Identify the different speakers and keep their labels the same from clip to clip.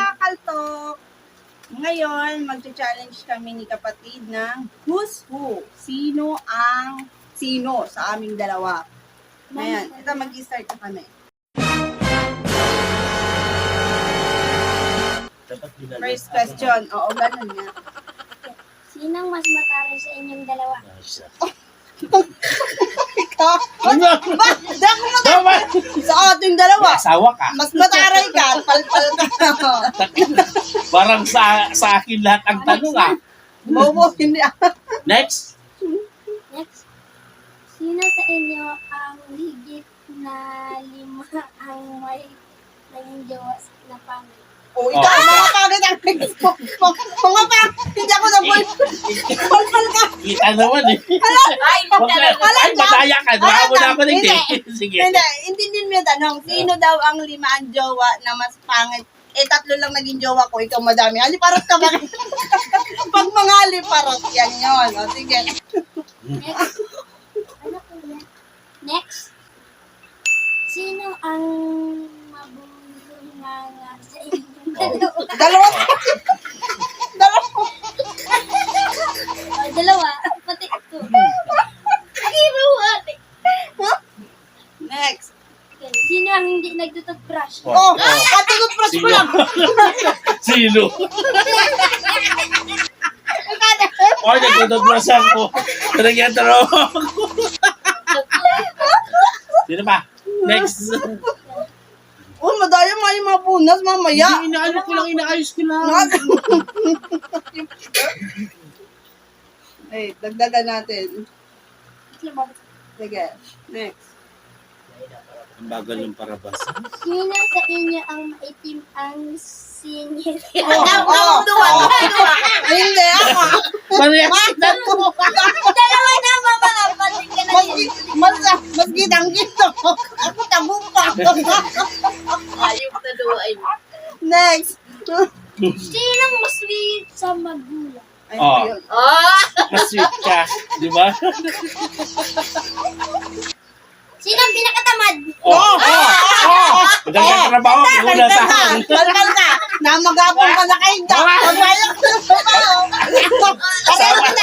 Speaker 1: mga kaltok! Ngayon, mag-challenge kami ni kapatid ng Who's Who? Sino ang sino sa aming dalawa? Ayan, ito mag-start na kami. First question. Oo, ganun nga.
Speaker 2: Sinong mas mataray sa inyong dalawa?
Speaker 1: Ikaw? Bakit sa ating dalawa?
Speaker 3: Asawa ka.
Speaker 1: Mas mataray ka, palpal ka.
Speaker 3: Parang sa akin lahat ang tanong ah.
Speaker 1: Bobo, hindi.
Speaker 3: Next.
Speaker 2: Next. Sino sa inyo ang higit na 5 ang may naging jowa na pangit?
Speaker 1: Oh, ikaw, mga pangit ang next mo. Mga pangit, hindi ako na boy. Palpal ka.
Speaker 3: Kita naman eh.
Speaker 1: Ay,
Speaker 3: Madaya ka. Baka mo na ako ng Sige.
Speaker 1: Hindi, intindihin mo yung tanong. Sino daw ang 5 ang jowa na mas pangit? 3 lang naging jowa ko, ikaw madami. Haliparot ka ba? Pag mga haliparot, yan yun. O, sige.
Speaker 2: Next. Ano po yan? Next. Sino ang mabunganga sa inyong dalawa?
Speaker 1: Dalawa.
Speaker 2: Dalawa. Pati ako.
Speaker 1: Next.
Speaker 2: Okay. Sino ang hindi nagtututbrush?
Speaker 1: Oh, pati ko brush ko lang.
Speaker 3: Sino? Oy, nagtututbrasan ko. Talagang tanong. Sino ba? Next.
Speaker 1: Oh, madaya yung mga punas mamaya.
Speaker 3: Inaano ko lang, inaayos ko lang.
Speaker 1: Ay, dagdagan natin. Sige, next.
Speaker 3: Ang bagal ng parabas.
Speaker 2: Sino sa inyo ang maitim ang singit?
Speaker 1: Hindi, ako.
Speaker 2: Dalawa na mga kapatid ka na yun.
Speaker 1: Mas gitang-gito. Ako tabong pa. Next.
Speaker 2: Sinong mas sweet sa magulang?
Speaker 1: Ay,
Speaker 3: Oh.
Speaker 1: yun.
Speaker 3: Mas sweet ka. Di ba?
Speaker 2: Sino ang pinakatamad?
Speaker 3: Oh! Madali ka trabaho. Una sa akin.
Speaker 1: Kalkal ka. Namagapon ka na kayo. Pagmayang ka na trabaho. Pareho na.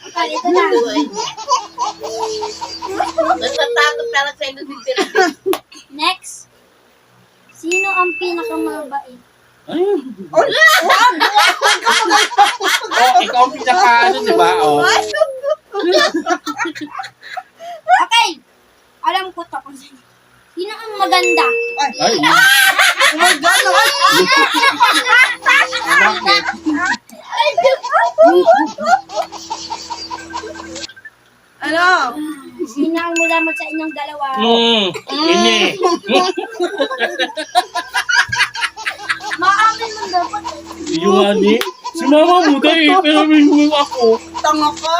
Speaker 2: Okay, ito na.
Speaker 4: Natatakot talaga sa inyo din.
Speaker 2: Next. Sino ang pinakamabait?
Speaker 3: Ayun. Oh, ikaw ang pinaka ano, di ba? Oh.
Speaker 2: Okay. Alam ko to kung sino. Sino ang maganda?
Speaker 3: Ay.
Speaker 1: Oh my God.
Speaker 3: Bakit?
Speaker 1: Ano?
Speaker 2: Sino ang mulamot sa inyong dalawa?
Speaker 3: Ini.
Speaker 2: Maamin mo dapat.
Speaker 3: Yung ani. Si mama mo dahil, pero may ako.
Speaker 1: Tanga ka.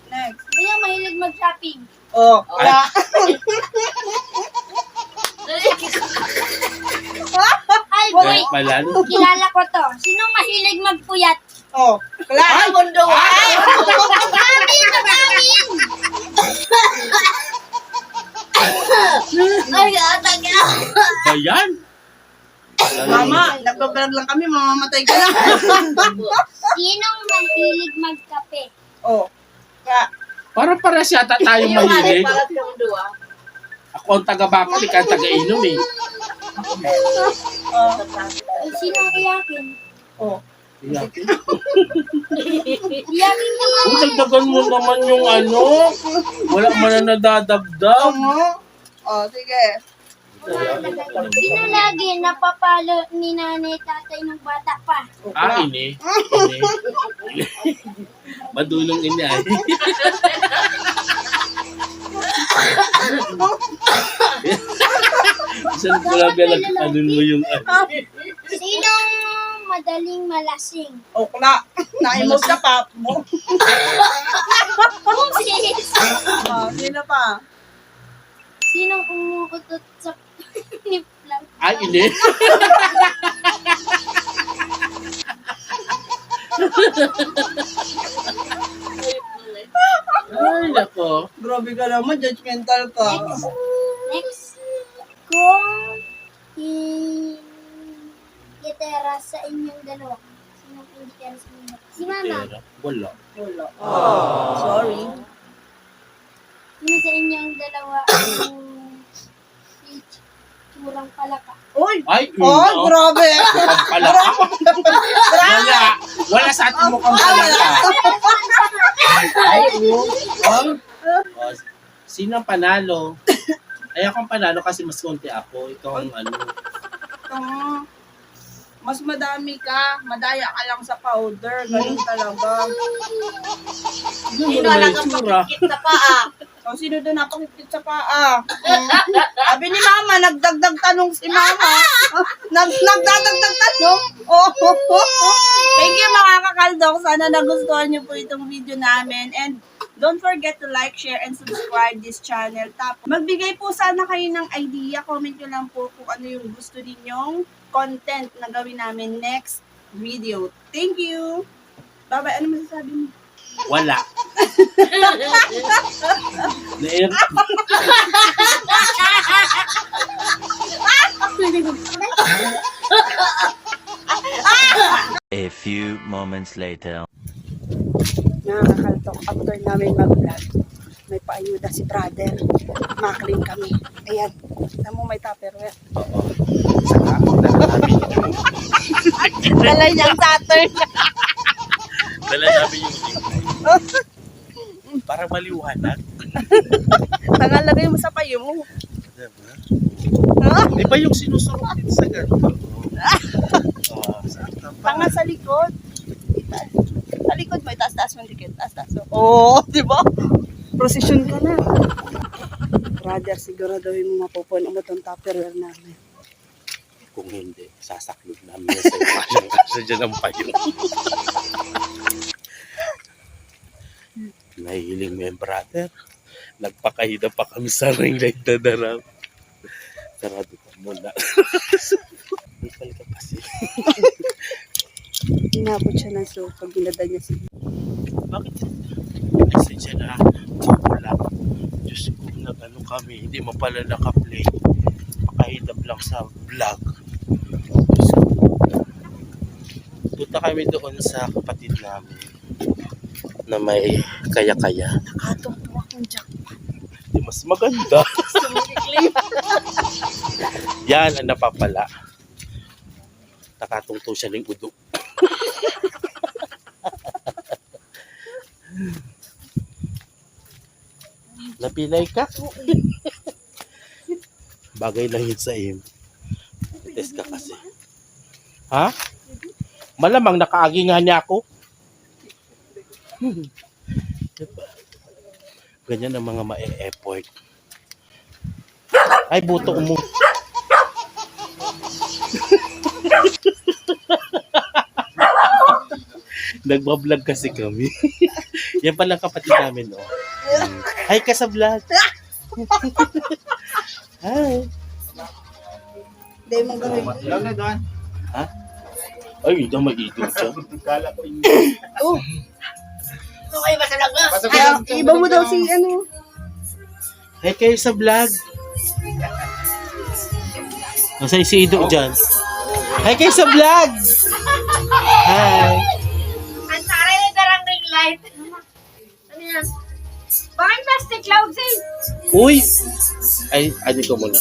Speaker 1: Next.
Speaker 2: Sino ang mahilig mag-shopping?
Speaker 1: Oh, wala.
Speaker 2: Ay,
Speaker 3: Wala
Speaker 2: wait.
Speaker 3: pala.
Speaker 2: Kilala ko to. Sino ang mahilig magpuyat?
Speaker 1: Oh, wala.
Speaker 4: Ay, mundo!
Speaker 2: Amin! Amin!
Speaker 4: Ay, atag na!
Speaker 3: Ayan.
Speaker 1: Mama, nagbablog lang kami, mamamatay ka na.
Speaker 2: Sinong mahilig magkape?
Speaker 1: Oh, ka.
Speaker 3: Parang para yata tayo
Speaker 4: Yung hari
Speaker 3: mahilig.
Speaker 4: para sa mundo ah.
Speaker 3: Ako ang taga-bakal, ikaw ang taga-inom eh.
Speaker 1: Oh,
Speaker 2: Eh, sino ang iyakin?
Speaker 1: oh.
Speaker 3: Iyakin.
Speaker 2: Iyakin ka ba?
Speaker 3: Dagdagan mo naman yung ano. Wala man na nadadagdag.
Speaker 1: Tama. Oh, sige.
Speaker 2: Sino lagi napapalo ni nanay tatay ng bata pa?
Speaker 3: Ah, ini. Ini. Madulong ini ay. Saan ko lang ano mo yung ano.
Speaker 2: Sinong madaling malasing?
Speaker 1: Oh, kala. Na-emote ka pa.
Speaker 2: Sis!
Speaker 1: Oh, sino pa?
Speaker 2: Sinong umuutot sa niplang?
Speaker 3: Ay, ini. Ay, nako.
Speaker 1: Grabe ka naman, judgmental ka.
Speaker 2: Next. kung gitera sa inyong dalawa. Sino ang gitera sa inyong dalawa? Si Mama.
Speaker 3: Pera. Wala.
Speaker 1: Wala. Sorry.
Speaker 2: Sino sa inyong dalawa ang turang palaka?
Speaker 1: Uy!
Speaker 3: Ay,
Speaker 1: Oh, grabe!
Speaker 3: Pala. Wala. Wala sa ating mukhang palaka. Ay, oh. Sino ang panalo? Ay, ako ang panalo kasi mas konti ako. Ikaw ang ano.
Speaker 1: Ah, mas madami ka. Madaya ka lang sa powder. Ganun talaga.
Speaker 3: Hindi
Speaker 4: Sino
Speaker 3: mo
Speaker 4: lang
Speaker 3: naman
Speaker 4: ang
Speaker 3: itsura.
Speaker 4: pakikit sa paa?
Speaker 1: O, sino doon napakipit sa paa? Sabi ni Mama, nagdagdag tanong si Mama. Nagdadagdag tanong? Oh. Thank you mga kakaldok. Sana nagustuhan niyo po itong video namin. And don't forget to like, share, and subscribe this channel. Tapos, magbigay po sana kayo ng idea. Comment nyo lang po kung ano yung gusto ninyong content na gawin namin next video. Thank you! Bye-bye. Ano masasabi mo?
Speaker 3: Wala. Nair.
Speaker 5: A few moments later.
Speaker 1: Nakakakaltok after namin mag-vlog. May paayuda si brother. Makling kami. Ayan. Alam mo may tupperware. Dala niyang Saturn.
Speaker 3: Dala namin yung para maliwanag.
Speaker 1: Nangalagay mo sa payo mo.
Speaker 3: Diba? Di ba yung sinusurok dito sa gano'n?
Speaker 1: Tanga sa likod. Itaas. Sa likod mo, itaas-taas mo dikit. Taas-taas mo. Oo, di ba? Prosesyon ka na. Brother, siguraduhin mo mapupuno mo itong tupperware namin.
Speaker 3: Kung hindi, sasaklog namin sa iyo. Kasi dyan ang payo. Nahihiling mo yung brother. Nagpakahida pa kami sa ring light na daraw. Sarado ka muna. May palika kasi.
Speaker 1: Inabot siya ng so pag ginada niya si
Speaker 3: Bakit? Kasi dyan na, wala. Diyos ko, nag-ano kami, hindi mo pala naka-play. Pakahidap lang sa vlog. Diyos ko. Punta kami doon sa kapatid namin na may kaya-kaya.
Speaker 1: nakatungtong akong jack.
Speaker 3: Di mas maganda. Yan ang napapala. Nakatungtong siya ng udo. Napilay ka? Bagay lang yun sa im. Test ka kasi. Ha? Malamang nakaagi nga niya ako. Diba? Ganyan ang mga ma-e-effort. Ay, buto mo. Nagbablog kasi kami. Yan palang kapatid namin, no? Hi ka sa vlog. Hi.
Speaker 1: Hindi mo gawin.
Speaker 3: Ha? Ay, hindi na mag-idol siya.
Speaker 1: Oh,
Speaker 4: Ito kayo ba talaga?
Speaker 1: iba mo daw si ano.
Speaker 3: Hi kayo sa vlog. Nasaan si Ido dyan? Hi kayo sa vlog. Hi.
Speaker 4: Ang taray na darang ring light. Ano yan? Bakit plastic clouds eh?
Speaker 3: Uy! Ay, ano ko muna.